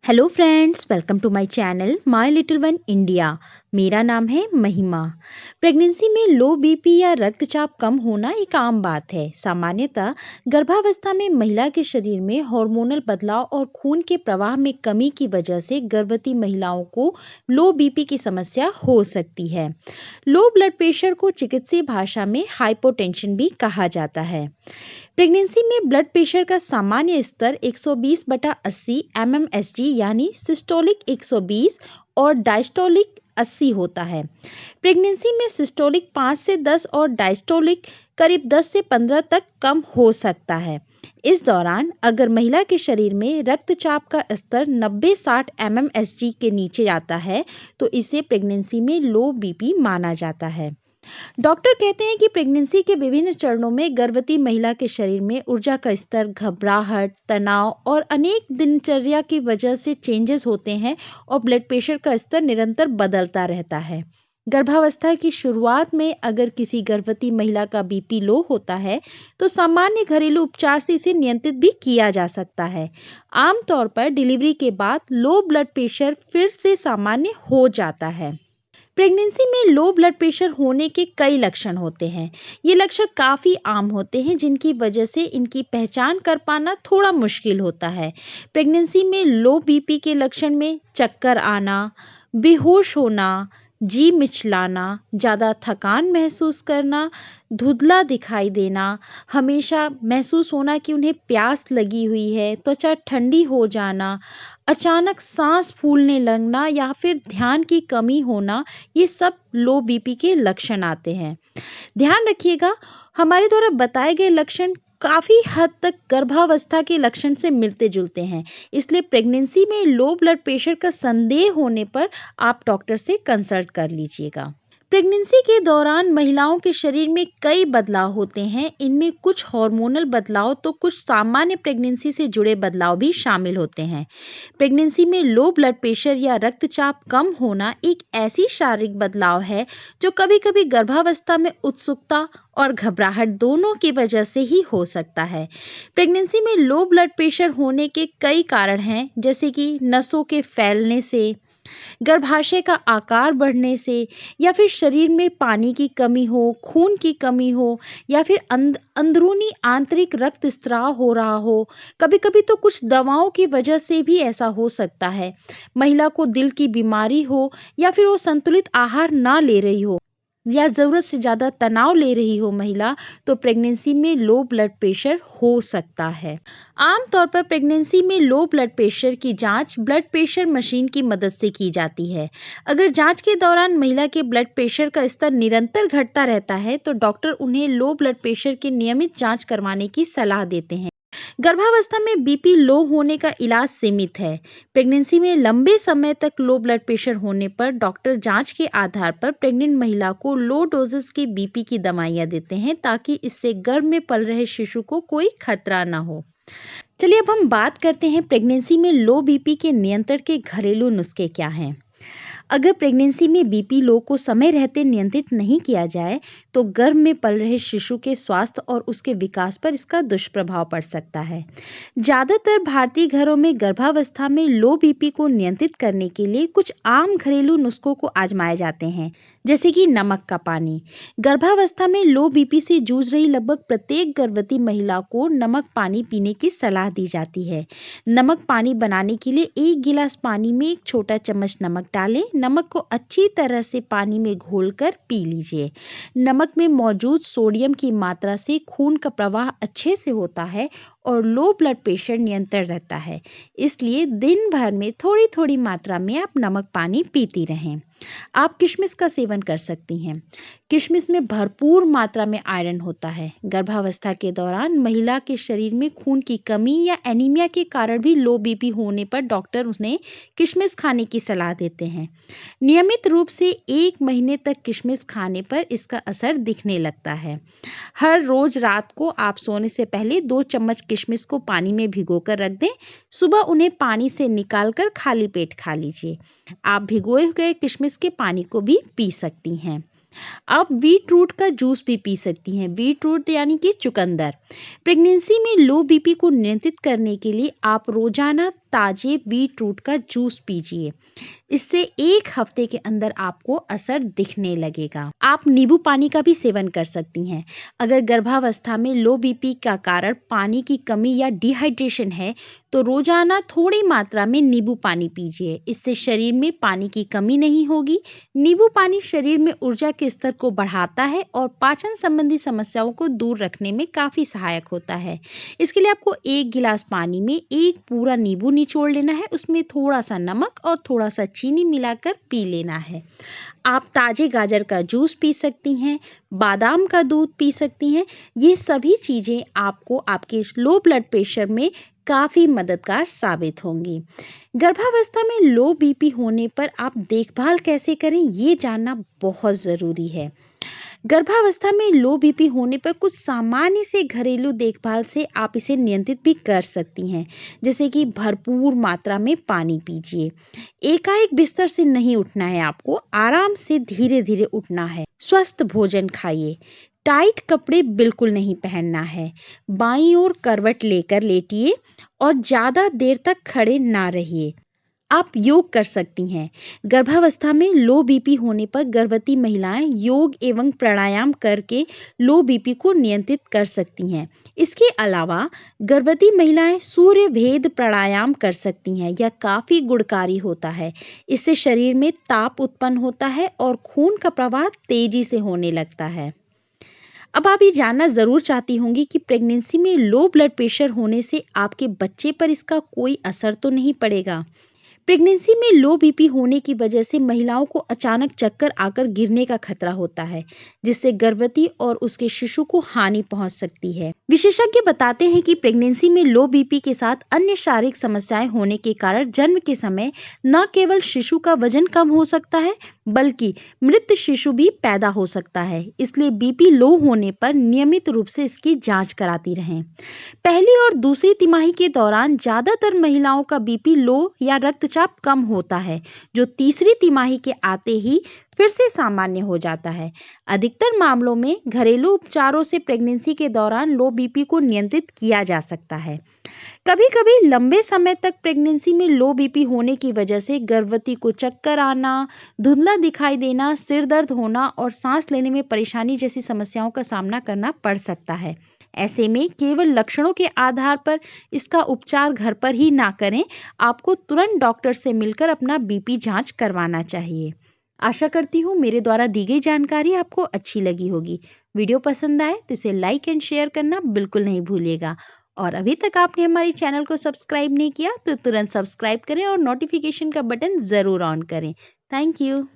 Hello friends, welcome to my channel my little one India. मेरा नाम है महिमा। प्रेगनेंसी में लो बीपी या रक्तचाप कम होना एक आम बात है। सामान्यतः गर्भावस्था में महिला के शरीर में हार्मोनल बदलाव और खून के प्रवाह में कमी की वजह से गर्भवती महिलाओं को लो बीपी की समस्या हो सकती है। लो ब्लड प्रेशर को चिकित्सीय भाषा में हाइपोटेंशन भी कहा जाता है। प्रेगनेंसी में ब्लड प्रेशर का सामान्य स्तर 120/80 mmHg यानी सिस्टोलिक 120 और डायस्टोलिक 80 होता है। प्रेगनेंसी में सिस्टोलिक 5 से 10 और डायस्टोलिक करीब 10 से 15 तक कम हो सकता है। इस दौरान अगर महिला के शरीर में रक्तचाप का स्तर 90-60 mmHg के नीचे आता है तो इसे प्रेगनेंसी में लो बीपी माना जाता है। डॉक्टर कहते हैं कि प्रेगनेंसी के विभिन्न चरणों में गर्भवती महिला के शरीर में ऊर्जा का स्तर, घबराहट, तनाव और अनेक दिनचर्या की वजह से चेंजेस होते हैं और ब्लड प्रेशर का स्तर निरंतर बदलता रहता है। गर्भावस्था की शुरुआत में अगर किसी गर्भवती महिला का बीपी लो होता है तो सामान्य घरेलू उपचार से इसे नियंत्रित भी किया जा सकता है। आमतौर पर डिलीवरी के बाद लो ब्लड प्रेशर फिर से सामान्य हो जाता है। प्रेगनेंसी में लो ब्लड प्रेशर होने के कई लक्षण होते हैं। ये लक्षण काफ़ी आम होते हैं जिनकी वजह से इनकी पहचान कर पाना थोड़ा मुश्किल होता है। प्रेगनेंसी में लो बीपी के लक्षण में चक्कर आना, बेहोश होना, जी मिचलाना, ज़्यादा थकान महसूस करना, धुंधला दिखाई देना, हमेशा महसूस होना कि उन्हें प्यास लगी हुई है, त्वचा ठंडी हो जाना, अचानक सांस फूलने लगना या फिर ध्यान की कमी होना, ये सब लो बीपी के लक्षण आते हैं। ध्यान रखिएगा, हमारे द्वारा बताए गए लक्षण काफ़ी हद तक गर्भावस्था के लक्षण से मिलते जुलते हैं। इसलिए प्रेगनेंसी में लो ब्लड प्रेशर का संदेह होने पर आप डॉक्टर से कंसल्ट कर लीजिएगा। प्रेगनेंसी के दौरान महिलाओं के शरीर में कई बदलाव होते हैं। इनमें कुछ हार्मोनल बदलाव तो कुछ सामान्य प्रेगनेंसी से जुड़े बदलाव भी शामिल होते हैं। प्रेगनेंसी में लो ब्लड प्रेशर या रक्तचाप कम होना एक ऐसी शारीरिक बदलाव है जो कभी-कभी गर्भावस्था में उत्सुकता और घबराहट दोनों की वजह से ही हो सकता है। प्रेगनेंसी में लो ब्लड प्रेशर होने के कई कारण हैं, जैसे कि नसों के फैलने से, गर्भाशय का आकार बढ़ने से, या फिर शरीर में पानी की कमी हो, खून की कमी हो, या फिर अंदरूनी आंतरिक रक्तस्राव हो रहा हो। कभी-कभी तो कुछ दवाओं की वजह से भी ऐसा हो सकता है। महिला को दिल की बीमारी हो या फिर वो संतुलित आहार ना ले रही हो या ज़रूरत से ज़्यादा तनाव ले रही हो महिला, तो प्रेगनेंसी में लो ब्लड प्रेशर हो सकता है। आमतौर पर प्रेगनेंसी में लो ब्लड प्रेशर की जांच ब्लड प्रेशर मशीन की मदद से की जाती है। अगर जांच के दौरान महिला के ब्लड प्रेशर का स्तर निरंतर घटता रहता है तो डॉक्टर उन्हें लो ब्लड प्रेशर की नियमित जांच करवाने की सलाह देते हैं। गर्भावस्था में बीपी लो होने का इलाज सीमित है। प्रेगनेंसी में लंबे समय तक लो ब्लड प्रेशर होने पर डॉक्टर जांच के आधार पर प्रेग्नेंट महिला को लो डोजेस की बीपी की दवाइयां देते हैं ताकि इससे गर्भ में पल रहे शिशु को कोई खतरा ना हो। चलिए अब हम बात करते हैं प्रेगनेंसी में लो बीपी के नियंत्रण के घरेलू नुस्खे क्या हैं। अगर प्रेगनेंसी में बीपी लो को समय रहते नियंत्रित नहीं किया जाए तो गर्भ में पल रहे शिशु के स्वास्थ्य और उसके विकास पर इसका दुष्प्रभाव पड़ सकता है। ज़्यादातर भारतीय घरों में गर्भावस्था में लो बीपी को नियंत्रित करने के लिए कुछ आम घरेलू नुस्खों को आजमाए जाते हैं, जैसे कि नमक का पानी। गर्भावस्था में लो बीपी से जूझ रही लगभग प्रत्येक गर्भवती महिला को नमक पानी पीने की सलाह दी जाती है। नमक पानी बनाने के लिए 1 गिलास पानी में 1 छोटा चम्मच नमक डालें। नमक को अच्छी तरह से पानी में घोलकर पी लीजिए। नमक में मौजूद सोडियम की मात्रा से खून का प्रवाह अच्छे से होता है और लो ब्लड प्रेशर नियंत्रण रहता है। इसलिए दिन भर में थोड़ी थोड़ी मात्रा में आप नमक पानी पीती रहें। आप किशमिश का सेवन कर सकती हैं। किशमिश में भरपूर मात्रा में आयरन होता है। गर्भावस्था के दौरान महिला के शरीर में खून की कमी या एनीमिया के कारण भी लो बीपी होने पर डॉक्टर उन्हें किशमिश खाने की सलाह देते हैं। नियमित रूप से 1 महीने तक किशमिश खाने पर इसका असर दिखने लगता है। हर रोज रात को आप सोने से पहले 2 चम्मच किशमिश को पानी में भिगोकर रख दें। सुबह उन्हें पानी से निकालकर खाली पेट खा लीजिए। आप भिगोए गए किशमिश के पानी को भी पी सकती हैं। आप बीट रूट का जूस भी पी सकती हैं। बीट रूट यानी कि चुकंदर। प्रेगनेंसी में लो बीपी को नियंत्रित करने के लिए आप रोजाना ताजे बीटरूट का जूस पीजिए। इससे 1 हफ्ते के अंदर आपको असर दिखने लगेगा। आप नींबू पानी का भी सेवन कर सकती हैं। अगर गर्भावस्था में लो बीपी का कारण पानी की कमी या डिहाइड्रेशन है, तो रोजाना थोड़ी मात्रा में नींबू पानी पीजिए। इससे शरीर में पानी की कमी नहीं होगी। नींबू पानी शरीर में ऊर्जा के स्तर को बढ़ाता है और पाचन संबंधी समस्याओं को दूर रखने में काफी सहायक होता है। इसके लिए आपको 1 गिलास पानी में 1 पूरा नींबू निचोड़ लेना है। उसमें थोड़ा सा नमक और थोड़ा सा चीनी मिलाकर पी लेना है। आप ताजे गाजर का जूस पी सकती हैं, बादाम का दूध पी सकती हैं। ये सभी चीज़ें आपको आपके लो ब्लड प्रेशर में काफ़ी मददगार साबित होंगी। गर्भावस्था में लो बीपी होने पर आप देखभाल कैसे करें, ये जानना बहुत ज़रूरी है। गर्भावस्था में लो बीपी होने पर कुछ सामान्य से घरेलू देखभाल से आप इसे नियंत्रित भी कर सकती हैं, जैसे कि भरपूर मात्रा में पानी पीजिए। एकाएक बिस्तर से नहीं उठना है, आपको आराम से धीरे धीरे उठना है। स्वस्थ भोजन खाइए। टाइट कपड़े बिल्कुल नहीं पहनना है। बाईं ओर करवट लेकर लेटिए और ज़्यादा देर तक खड़े ना रहिए। आप योग कर सकती हैं। गर्भावस्था में लो बीपी होने पर गर्भवती महिलाएं योग एवं प्राणायाम करके लो बीपी को नियंत्रित कर सकती हैं। इसके अलावा गर्भवती महिलाएं सूर्य भेद प्राणायाम कर सकती हैं। यह काफ़ी गुणकारी होता है। इससे शरीर में ताप उत्पन्न होता है और खून का प्रवाह तेजी से होने लगता है। अब आप ये जानना ज़रूर चाहती होंगी कि प्रेगनेंसी में लो ब्लड प्रेशर होने से आपके बच्चे पर इसका कोई असर तो नहीं पड़ेगा। प्रेगनेंसी में लो बीपी होने की वजह से महिलाओं को अचानक चक्कर आकर गिरने का खतरा होता है, जिससे गर्भवती और उसके शिशु को हानि पहुंच सकती है। विशेषज्ञ बताते हैं कि प्रेगनेंसी में लो बीपी के साथ अन्य शारीरिक समस्याएं होने के कारण जन्म के समय न केवल शिशु का वजन कम हो सकता है, बल्कि मृत शिशु भी पैदा हो सकता है। इसलिए बीपी लो होने पर नियमित रूप से इसकी जांच कराती रहें। पहली और दूसरी तिमाही के दौरान ज्यादातर महिलाओं का बीपी लो या रक्तचाप कम होता है, जो तीसरी तिमाही के आते ही फिर से सामान्य हो जाता है। अधिकतर मामलों में घरेलू उपचारों से प्रेगनेंसी के दौरान लो बीपी को नियंत्रित किया जा सकता है। कभी-कभी लंबे समय तक प्रेगनेंसी में लो बीपी होने की वजह से गर्भवती को चक्कर आना, धुंधला दिखाई देना, सिर दर्द होना और सांस लेने में परेशानी जैसी समस्याओं का सामना करना पड़ सकता है। ऐसे में केवल लक्षणों के आधार पर इसका उपचार घर पर ही ना करें। आपको तुरंत डॉक्टर से मिलकर अपना बीपी जांच करवाना चाहिए। आशा करती हूँ मेरे द्वारा दी गई जानकारी आपको अच्छी लगी होगी। वीडियो पसंद आए तो इसे लाइक एंड शेयर करना बिल्कुल नहीं भूलिएगा। और अभी तक आपने हमारे चैनल को सब्सक्राइब नहीं किया तो तुरंत सब्सक्राइब करें और नोटिफिकेशन का बटन ज़रूर ऑन करें। Thank you.